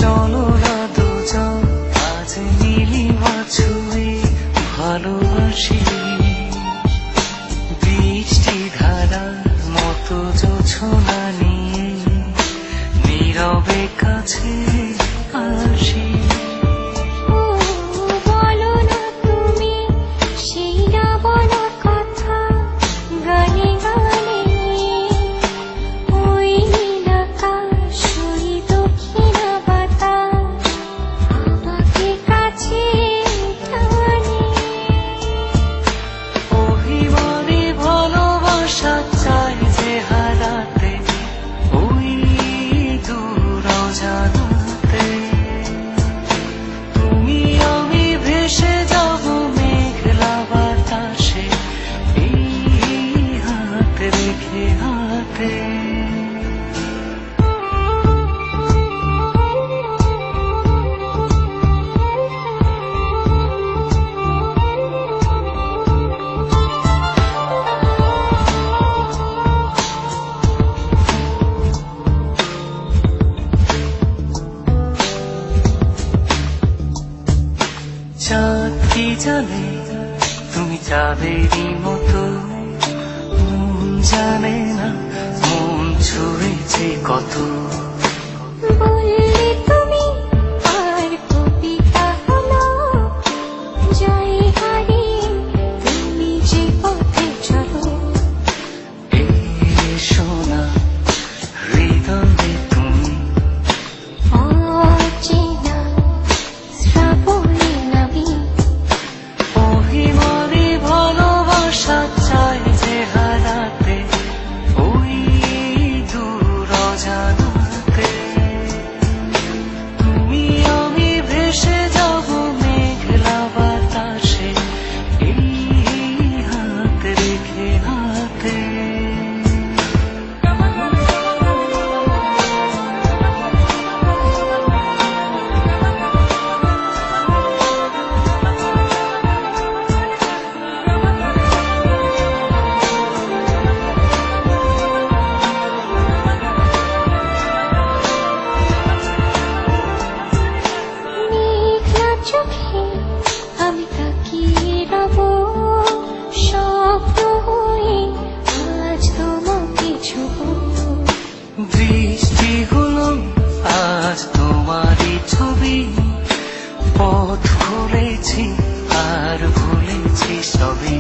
চলো না দুজন আজ নীলিমা ছুঁয়ে ভালোবাসি, বৃষ্টি ধারার মতো জোছনা নিয়ে নীরবে কাছে আসি। চাঁদ কি জানে তুমি চাঁদেরই মতো, মন জানে না মন ছুঁয়েছে কত। বললে তুমি আর কবিতা হলো, জয় হারি তুমি যে পথে চলো। সোনা হৃদয়ে তুমি অচেনা শ্রাবণী নামি, অভিমানী ভালোবাসা চাই যে হারাতে ওই দূর অজানাতে। তুমি আমি ভেসে যাব মেঘলা বাতাসে, এই হাত রেখে হাতে। চোখে আমি তাকিয়ে রব, স্বপ্ন হয়ে আজ তোমাকে ছুঁব। বৃষ্টি হলো আজ তোমারই ছবি, পথ ভুলেছি আর ভুলেছি সবই।